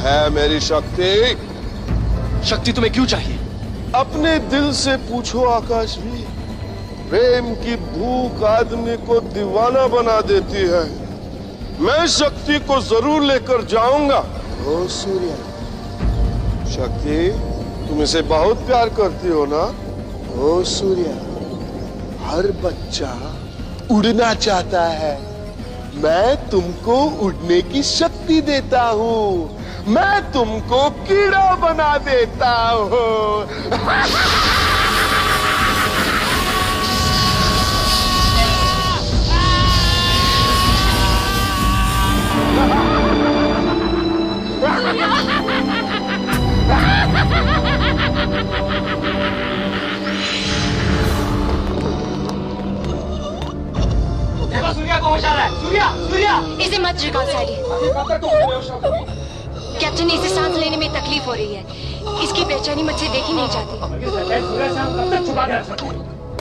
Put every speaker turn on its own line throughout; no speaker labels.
है मेरी शक्ति।
शक्ति तुम्हें क्यों चाहिए?
अपने दिल से पूछो आकाशवीर। प्रेम की भूख आदमी को दीवाना बना देती है। मैं शक्ति को जरूर लेकर जाऊंगा। ओ सूर्या, शक्ति तुम इसे बहुत प्यार करती हो ना? ओ सूर्या, हर बच्चा उड़ना चाहता है। मैं तुमको उड़ने की शक्ति देता हूँ। मैं तुमको कीड़ा बना देता हूँ।
सूर्या को होश आ रहा है। सूर्या, सूर्या!
इसे मत जगाओ साइडी। कैप्टन, इसे सांस लेने में तकलीफ हो रही है। इसकी बेचैनी मुझसे देखी नहीं जाती।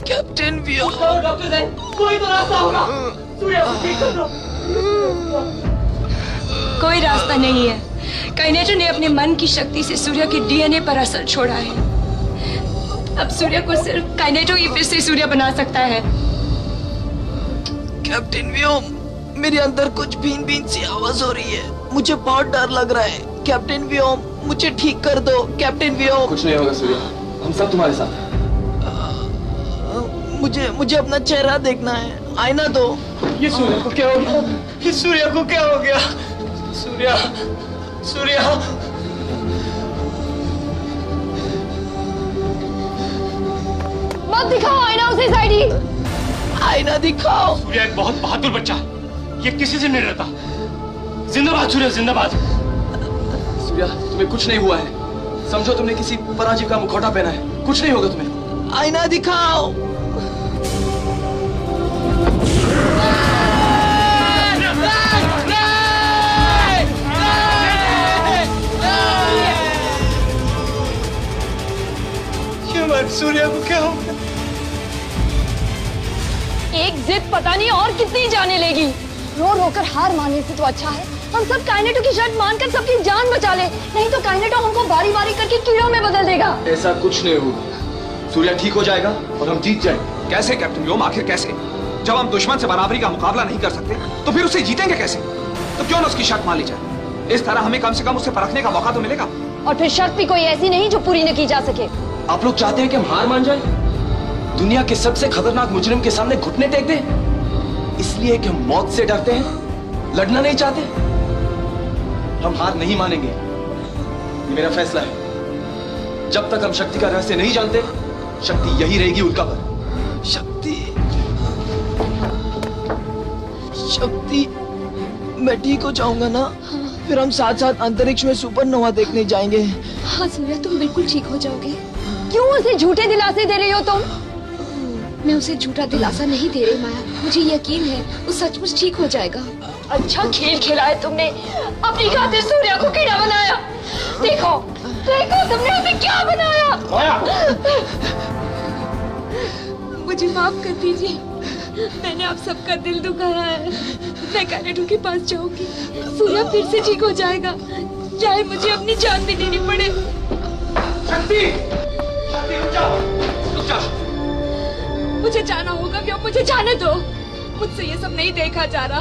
कैप्टन भी डॉक्टर है, कोई तो रास्ता होगा। सूर्या को ठीक कर दो।
कोई रास्ता नहीं है। काइनेटो ने अपने मन की शक्ति से सूर्या के डीएनए पर असर छोड़ा है। अब सूर्या को सिर्फ काइनेटो ही फिर से सूर्या बना सकता है।
कैप्टन व्योम, मेरे अंदर कुछ भीन भीन सी आवाज हो रही है। मुझे बहुत डर लग रहा है। कैप्टन व्योम, मुझे ठीक कर दो। कैप्टन व्योम।
कुछ नहीं होगा सूर्या, हम सब तुम्हारे साथ हैं।
मुझे अपना चेहरा देखना है। आईना दो।
ये सूर्या को क्या हो गया?
ये सूर्या को क्या हो गया? सूर्या, सूर्या!
मत दिखाओ आईना उसे साइडी।
आईना दिखाओ।
सूर्या एक बहुत बहादुर बच्चा है। ये किसी से नहीं डरता। जिंदाबाद सूर्या, जिंदाबाद।
सूर्या, तुम्हें कुछ नहीं हुआ है। समझो तुमने किसी पराजीव का मुखौटा पहना है। कुछ नहीं होगा तुम्हें।
आईना दिखाओ। सूर्या को क्या हो गया?
एक जिद पता नहीं और कितनी जाने लेगी। रो रो कर हार मानने से तो अच्छा है हम सब काइनेटो की शर्त मानकर सबकी जान बचा ले। नहीं तो काइनेटो हमको बारी बारी करके कीड़ों में बदल देगा।
ऐसा कुछ नहीं होगा। सूर्या ठीक हो जाएगा और हम जीत जाएंगे।
कैसे कैप्टन व्योम, आखिर कैसे? जब हम दुश्मन से बराबरी का मुकाबला नहीं कर सकते तो फिर उसे जीतेंगे कैसे? तो क्यों ना उसकी शर्त मान ली जाए। इस तरह हमें कम से कम उससे परखने का मौका तो मिलेगा।
और फिर शर्त भी कोई ऐसी नहीं जो पूरी न की जा सके।
आप लोग चाहते हैं कि हम हार मान जाएं? दुनिया के सबसे खतरनाक मुजरिम के सामने घुटने टेक दें? इसलिए कि हम मौत से डरते हैं, लड़ना नहीं चाहते? हम हार नहीं मानेंगे। ये मेरा फैसला है। जब तक हम शक्ति का रहस्य नहीं जानते, शक्ति यही रहेगी उल्का पर।
शक्ति, शक्ति, मैं ठीक हो जाऊंगा ना? फिर हम साथ साथ अंतरिक्ष में सुपरनोवा देखने जाएंगे।
हाँ सूर्या, तुम बिल्कुल ठीक हो जाओगे। क्यों उसे झूठे दिलासे दे रही हो तुम? मैं उसे झूठा दिलासा नहीं दे रही माया। मुझे यकीन है वो सचमुच ठीक हो जाएगा। अच्छा खेल खेला है तुमने। अपनी खातिर सूर्या को कीड़ा बनाया। देखो देखो तुमने उसे क्या बनाया। मुझे माफ कर दीजिए, मैंने आप सबका दिल दुखाया है। मैं काइनेटो के पास जाऊंगी। सूर्या फिर से ठीक हो जाएगा, चाहे मुझे अपनी जान भी देनी पड़े।
शक्ति, शक्ति रुक जाओ, रुक जाओ।
मुझे जाना होगा क्यों? मुझे जाने दो। मुझसे ये सब नहीं देखा जा रहा।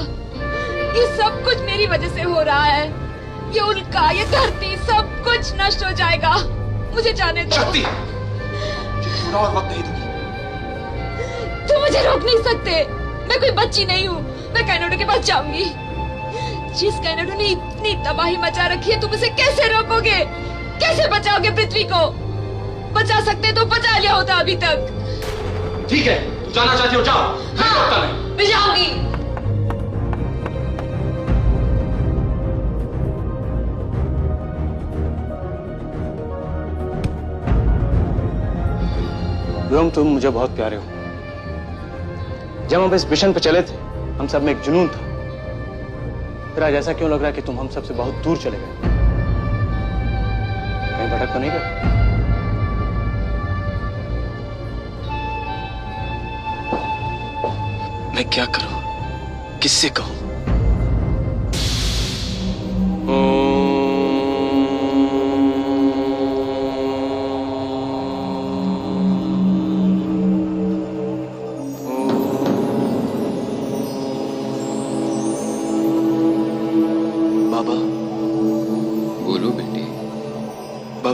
ये सब कुछ मेरी वजह से हो रहा है। ये उल्का, ये धरती, सब कुछ नष्ट हो जाएगा। मुझे जाने दो।
शक्ति, थोड़ा और वक्त नहीं दूंगी।
तुम मुझे रोक नहीं सकते। मैं कोई बच्ची नहीं हूँ। मैं काइनेटो के पास जाऊंगी। जिस काइनेटो ने इतनी तबाही मचा रखी है, तुम उसे कैसे रोकोगे? कैसे बचाओगे पृथ्वी को? बचा सकते तो बचा लिया होता अभी तक।
ठीक है, तू जाना चाहती हो जाओ।
हाँ, मैं जाऊंगी।
व्योम, तुम मुझे बहुत प्यारे हो। जब हम इस मिशन पे चले थे, हम सब में एक जुनून था। फिर आज ऐसा क्यों लग रहा है कि तुम हम सबसे बहुत दूर चले गए? कहीं भटक तो नहीं गए?
मैं क्या करूं? किससे कहूं?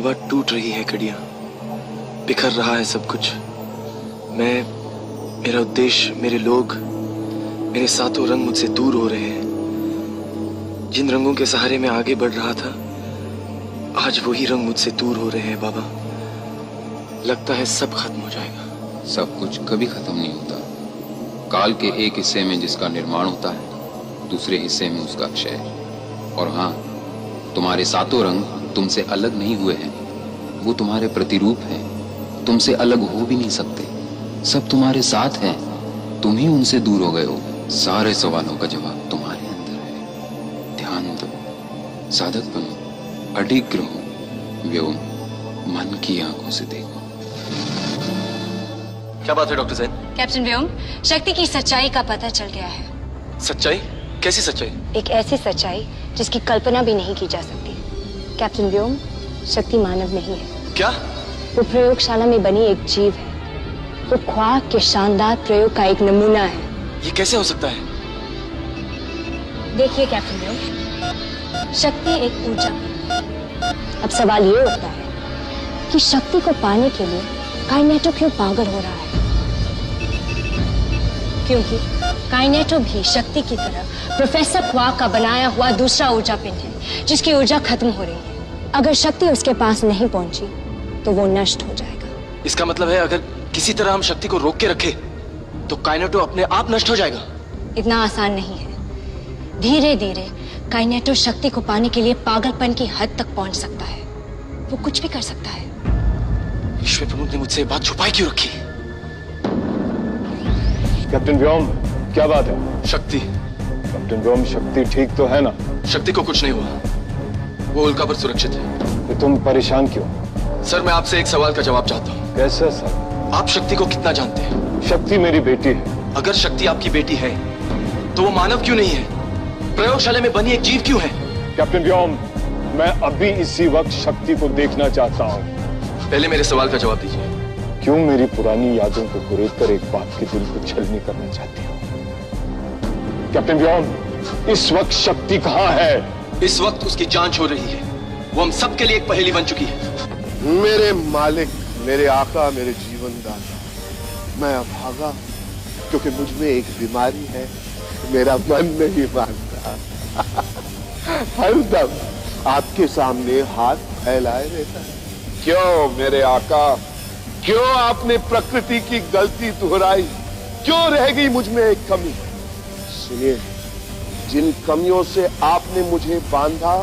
बाबा टूट रही है कड़ियां, बिखर रहा है सब कुछ। मेरा उद्देश्य, मेरे लोग, मेरे सातों रंग मुझसे दूर हो रहे हैं। जिन रंगों के सहारे मैं आगे बढ़ रहा था, आज वही रंग मुझसे दूर हो रहे हैं बाबा। लगता है सब खत्म हो जाएगा।
सब कुछ कभी खत्म नहीं होता। काल के एक हिस्से में जिसका निर्माण होता है, दूसरे हिस्से में उसका क्षय। और हाँ, तुम्हारे सातों रंग तुमसे अलग नहीं हुए हैं, वो तुम्हारे प्रतिरूप हैं। तुमसे अलग हो भी नहीं सकते, सब तुम्हारे साथ हैं, तुम ही उनसे दूर हो गए हो। सारे सवालों का जवाब तुम्हारे अंदर है। ध्यान दो, साधक बनो, अडिग रहो, व्योम, मन की आंखों से देखो।
क्या बात है डॉक्टर जैन?
कैप्टन व्योम, शक्ति की सच्चाई का पता चल गया है।
सच्चाई? कैसी सच्चाई? एक
ऐसी सच्चाई जिसकी कल्पना भी नहीं की जा सकती। कैप्टन व्योम, शक्ति मानव नहीं है।
क्या?
वो प्रयोगशाला में बनी एक जीव है। वो ख्वाब के शानदार प्रयोग का एक नमूना है।
ये कैसे हो सकता है?
देखिए कैप्टन व्योम, शक्ति एक ऊर्जा है। अब सवाल ये उठता है कि शक्ति को पाने के लिए काइनेटो क्यों पागल हो रहा है? क्योंकि काइनेटो भी शक्ति की तरह प्रोफेसर क्वार्क का बनाया हुआ दूसरा ऊर्जा पिंड है, जिसकी ऊर्जा खत्म हो रही है। अगर शक्ति उसके पास नहीं पहुंची तो वो नष्ट हो जाएगा।
इसका मतलब है अगर किसी तरह हम शक्ति को रोक के रखे तो काइनेटो अपने आप नष्ट हो जाएगा।
इतना आसान नहीं है। धीरे धीरे काइनेटो शक्ति को पाने के लिए पागलपन की हद तक पहुंच सकता है। वो कुछ भी कर सकता है।
विश्व प्रमुख ने मुझसे ये बात छुपाई क्यों रखी?
कैप्टन व्योम, क्या बात है?
शक्ति।
कैप्टन व्योम, शक्ति ठीक तो है ना?
शक्ति को कुछ नहीं हुआ, वो उल्का पर सुरक्षित है।
तो तुम परेशान क्यों?
सर, मैं आपसे एक सवाल का जवाब चाहता हूँ।
कैसा सर?
आप शक्ति को कितना जानते हैं?
शक्ति मेरी बेटी है।
अगर शक्ति आपकी बेटी है तो वो मानव क्यों नहीं है? प्रयोगशाला में बनी एक जीव क्यों है?
कैप्टन व्योम, मैं अभी इसी वक्त शक्ति को देखना चाहता हूँ।
पहले मेरे सवाल का जवाब दीजिए।
क्यों मेरी पुरानी यादों को कुरेद कर एक बाप के दिल को छलनी करना चाहती हो? कैप्टन व्योम, इस वक्त शक्ति कहाँ है?
इस वक्त उसकी जांच हो रही है। वो हम सबके लिए एक पहेली बन चुकी है।
मेरे मालिक, मेरे आका, मेरे जीवन दाता, मैं अभागा क्योंकि मुझ में एक बीमारी है, मेरा मन नहीं मानता। हरदम आपके सामने हाथ फैलाए रहता है। क्यों मेरे आका, क्यों आपने प्रकृति की गलती दोहराई? क्यों रह गई मुझ में एक कमी? सुनिए, जिन कमियों से आपने मुझे बांधा,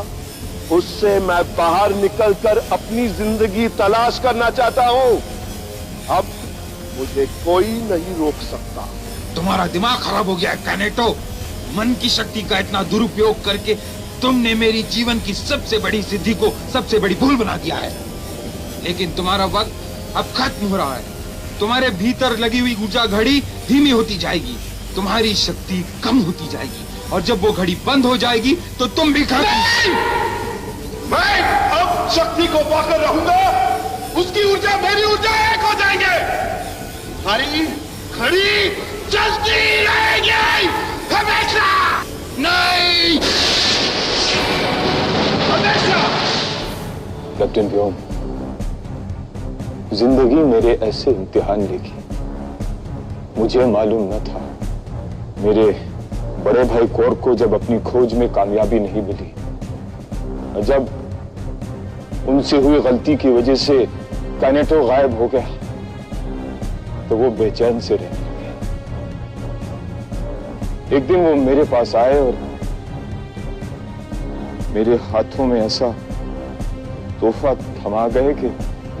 उससे मैं बाहर निकलकर अपनी जिंदगी तलाश करना चाहता हूं। अब मुझे कोई नहीं रोक सकता।
तुम्हारा दिमाग खराब हो गया है काइनेटो। मन की शक्ति का इतना दुरुपयोग करके तुमने मेरी जीवन की सबसे बड़ी सिद्धि को सबसे बड़ी भूल बना दिया है। लेकिन तुम्हारा वक्त अब खत्म हो रहा है। तुम्हारे भीतर लगी हुई ऊर्जा घड़ी धीमी होती जाएगी, तुम्हारी शक्ति कम होती जाएगी, और जब वो घड़ी बंद हो जाएगी तो तुम भी खत्म।
मैं अब शक्ति को पाकर रहूंगा, उसकी ऊर्जा मेरी ऊर्जा एक हो जाएंगे। हमारी घड़ी चलती रहेगी हमेशा। नहीं, हमेशा।
कैप्टन व्योम, जिंदगी मेरे ऐसे इम्तिहान लेगी, मुझे मालूम न था। मेरे बड़े भाई क्वार्क को जब अपनी खोज में कामयाबी नहीं मिली, जब उनसे हुई गलती की वजह से काइनेटो गायब हो गया, तो वो बेचैन से रहने लगे। एक दिन वो मेरे पास आए और मेरे हाथों में ऐसा तोहफा थमा गए कि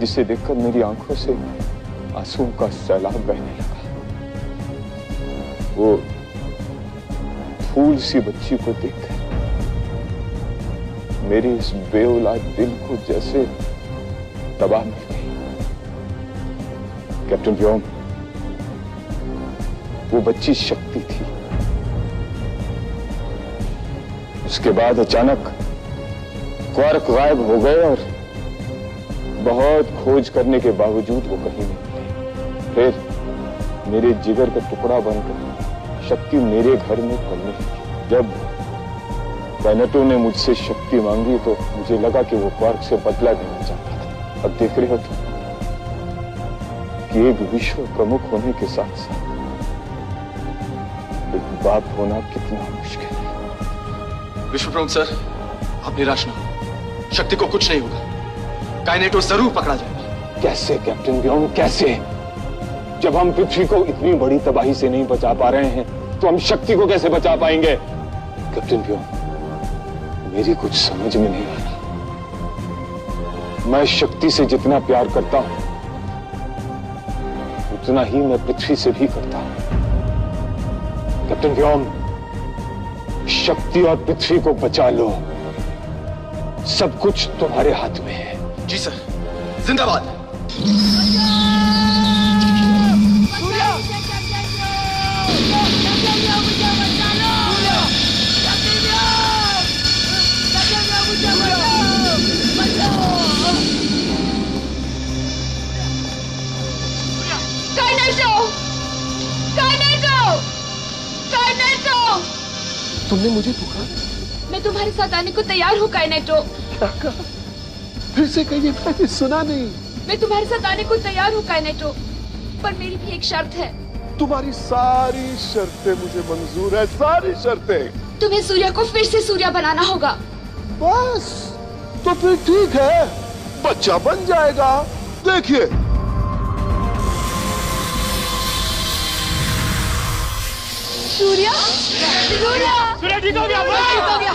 जिसे देखकर मेरी आंखों से आंसुओं का सैलाब बहने लगा। वो फूल सी बच्ची को देखकर मेरे इस बेऔलाद दिल को जैसे तबाह मिल गई। कैप्टन व्योम, वो बच्ची शक्ति थी। उसके बाद अचानक क्वार्क गायब हो गए और बहुत खोज करने के बावजूद वो कहीं नहीं मिले। फिर मेरे जिगर का टुकड़ा बनकर शक्ति मेरे घर में पलने लगी। जब काइनेटो ने मुझसे शक्ति मांगी तो मुझे लगा कि वो क्वार्क से बदला लेना चाहता था। अब देख रहे हो तुम कि एक विश्व प्रमुख होने के साथ साथ एक बाप होना कितना मुश्किल है।
विश्व प्रमुख सर, आप निराश ना हो, शक्ति को कुछ नहीं होगा, काइनेटो जरूर पकड़ा जाएगा।
कैसे कैप्टन व्योम, कैसे? जब हम पृथ्वी को इतनी बड़ी तबाही से नहीं बचा पा रहे हैं तो हम शक्ति को कैसे बचा पाएंगे? कैप्टन व्योम, मेरी कुछ समझ में नहीं आ रहा। मैं शक्ति से जितना प्यार करता हूं उतना ही मैं पृथ्वी से भी करता हूं। कैप्टन व्योम, शक्ति और पृथ्वी को बचा लो, सब कुछ तुम्हारे हाथ में है।
जी सर, जिंदाबाद।
तुमने मुझे पुकारा?
मैं तुम्हारे साथ आने को तैयार हूँ काइनेटो।
क्या कहा? फिर से कहिए, मैंने सुना नहीं।
मैं तुम्हारे साथ आने को तैयार हूँ काइनेटो, पर मेरी भी एक शर्त है।
तुम्हारी सारी शर्तें मुझे मंजूर है, सारी शर्तें।
तुम्हें सूर्य को फिर से सूर्य बनाना होगा।
बस, तो फिर ठीक है, बच्चा बन जाएगा। देखिए,
सूर्य, सूर्य,
सूर्य ठीक हो गया, मैं ठीक हो गया,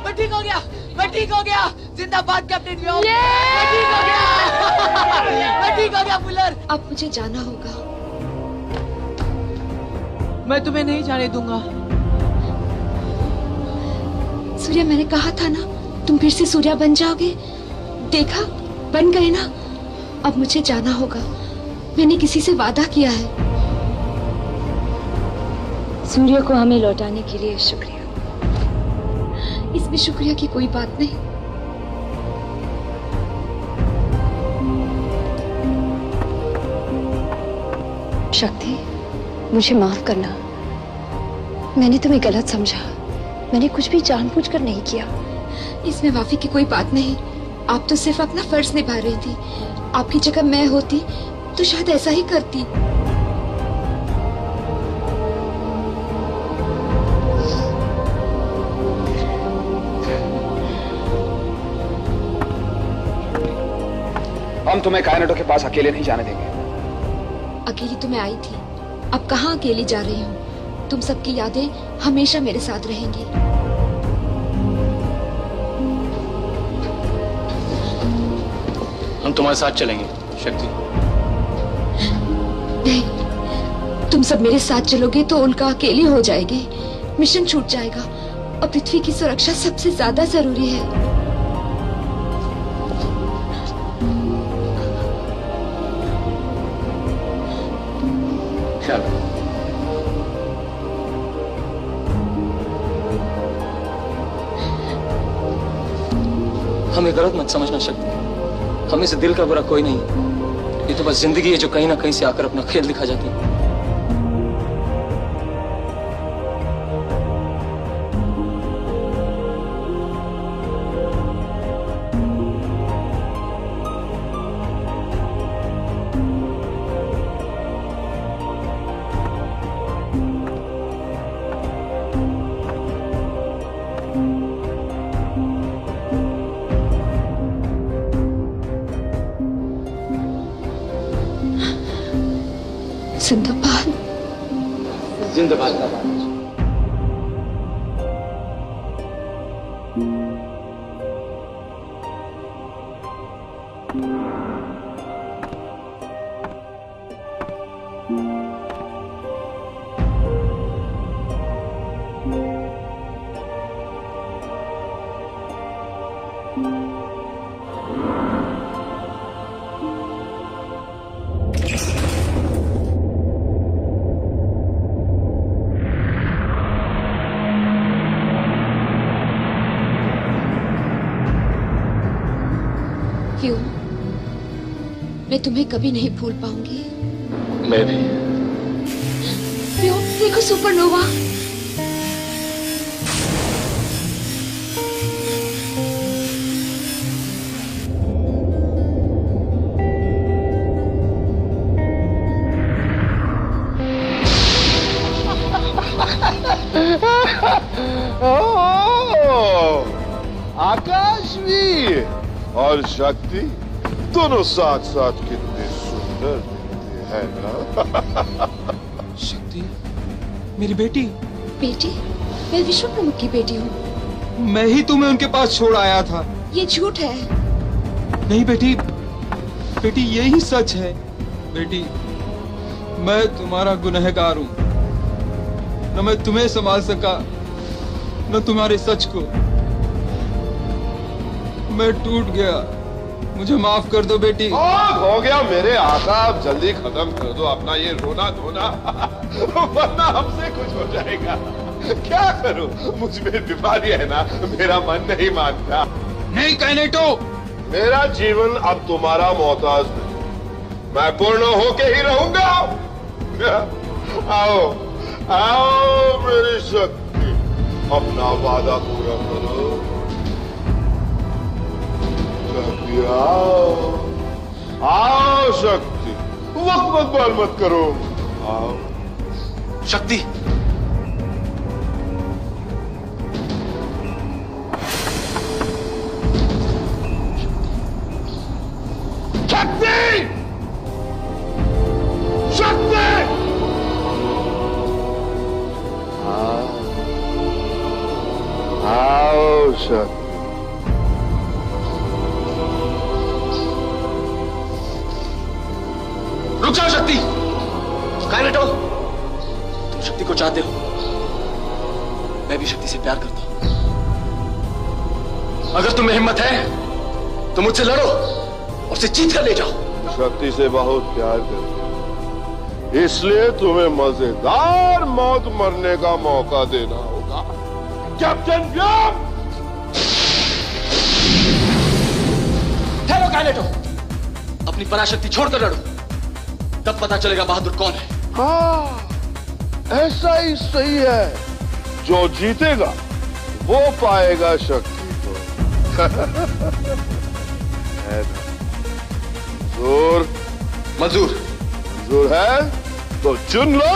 मैं ठीक हो गया, मैं ठीक हो गया। जिंदाबाद कैप्टन व्योम, मैं ठीक हो गया, मैं ठीक हो गया फुलर।
अब मुझे जाना होगा।
मैं तुम्हें नहीं जाने दूंगा।
सूर्य, मैंने कहा था ना, तुम फिर से सूर्य बन जाओगे। देखा, बन गए ना। अब मुझे जाना होगा, मैंने किसी से वादा किया है।
सूर्य को हमें लौटाने के लिए शुक्रिया।
इसमें शुक्रिया की कोई बात नहीं।
शक्ति, मुझे माफ करना, मैंने तुम्हें गलत समझा। मैंने कुछ भी जानबूझकर नहीं किया।
इसमें माफी की कोई बात नहीं। आप तो सिर्फ अपना फर्ज निभा रही थी। आपकी जगह मैं होती तो शायद ऐसा ही करती।
हम तुम्हें कायनेटो के पास अकेले नहीं जाने देंगे।
अकेली तो मैं आई थी, अब कहाँ अकेली जा रही हूँ। तुम सबकी यादें हमेशा मेरे साथ रहेंगी।
हम तुम्हारे साथ चलेंगे शक्ति।
नहीं, तुम सब मेरे साथ चलोगे तो उल्का अकेली हो जाएगी, मिशन छूट जाएगा और पृथ्वी की सुरक्षा सबसे ज्यादा जरूरी है।
हमें गलत मत समझना शक्ति, हमें से दिल का बुरा कोई नहीं। ये तो बस जिंदगी है जो कहीं ना कहीं से आकर अपना खेल दिखा जाती है।
जिंदाबाद,
जिंदाबाद।
क्यों? मैं तुम्हें कभी नहीं भूल पाऊंगी।
मैं भी।
क्यों? देखो सुपरनोवा।
आकाशवी और शक्ति दोनों साथ साथ कितने सुंदर दिखते हैं ना।
शक्ति मेरी बेटी।
बेटी? मैं विश्व प्रमुख की बेटी हूँ।
मैं ही तुम्हें उनके पास छोड़ आया था।
ये झूठ है।
नहीं बेटी, बेटी यही सच है। बेटी मैं तुम्हारा गुनहगार हूँ। न मैं तुम्हें संभाल सका न तुम्हारे सच को। मैं टूट गया, मुझे माफ कर दो बेटी।
हो गया मेरे आका, आप जल्दी खत्म कर दो अपना ये रोना धोना, वरना हमसे कुछ हो जाएगा। क्या करूं, मुझ में बीमारी है ना, मेरा मन नहीं मानता।
नहीं कैनेटो,
मेरा जीवन अब तुम्हारा मोहताज नहीं, मैं पूर्ण होके ही रहूंगा। आओ आओ मेरी शक्ति, अपना वादा पूरा करो। शक्ति आओ, आओ शक्ति, वक्त बर्बाद मत करो। आओ
शक्ति,
शक्ति, शक्ति, आओ शक्ति।
रुक जाओ शक्ति। कायनेटो, तुम शक्ति को चाहते हो, मैं भी शक्ति से प्यार करता हूं। अगर तुम्हें हिम्मत है तो मुझसे लड़ो और उसे जीत कर ले जाओ।
शक्ति से बहुत प्यार करते, इसलिए तुम्हें मजेदार मौत मरने का मौका देना होगा। कैप्टन व्योम!
ठहरो कायनेटो, अपनी पराशक्ति छोड़कर लड़ो, तब पता चलेगा बहादुर कौन है।
हाँ, ऐसा ही सही है। जो जीतेगा वो पाएगा शक्ति को। मंजूर?
मंजूर।
मंजूर है तो चुन लो।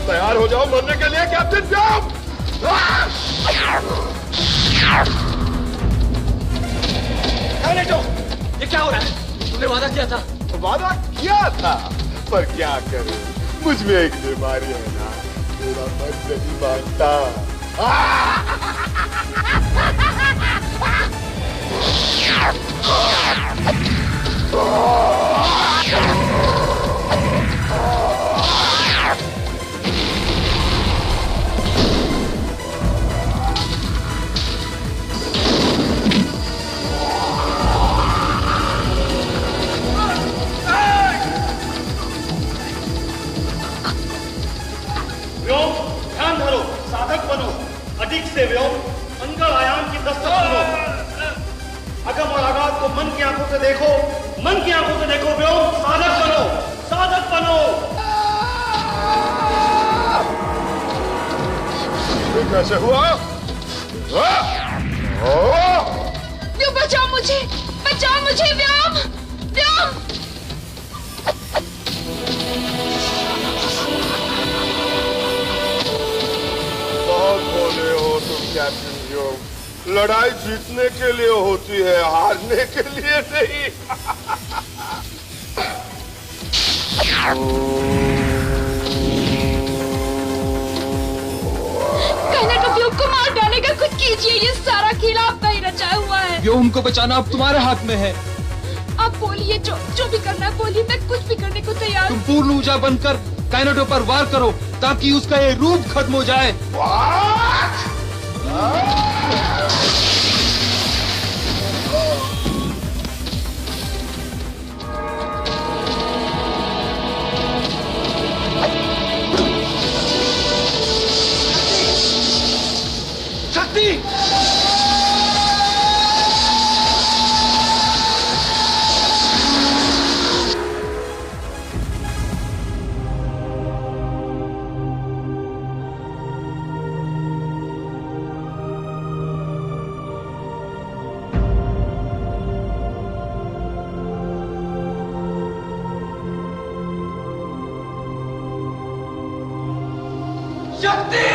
तैयार हो जाओ मरने के लिए कैप्टन व्योम।
कायनेटो, ये क्या हो रहा है? तुमने वादा किया था।
वादा किया था, पर क्या करूं, मुझ में एक बीमारी है ना, मेरा मन नहीं मानता।
व्योम ध्यान धरो, साधक बनो, अधिक से व्योम मंगल आयाम की दस्तक सुनो। अगम और आगाज को मन की आंखों से देखो, मन की आंखों से देखो व्योम, साधक बनो, साधक बनो।
ये कैसे हुआ?
व्योम बचाओ मुझे, बचाओ मुझे व्योम, व्योम।
बहुत भोले हो तुम कैप्टन व्योम। लड़ाई जीतने के लिए होती है, हारने के लिए नहीं।
कहने व्योम को मार डालेगा, कुछ कीजिए, ये सारा खेल आपका ही रचा हुआ है।
व्योम को बचाना अब तुम्हारे हाथ में है।
आप बोलिए, जो भी करना है बोलिए, मैं कुछ भी करने को तैयार
तुम
हूँ।
पूर्ण ऊर्जा बनकर काइनेटो पर वार करो ताकि उसका ये रूप खत्म हो जाए।
शक्ति!
शक्ति!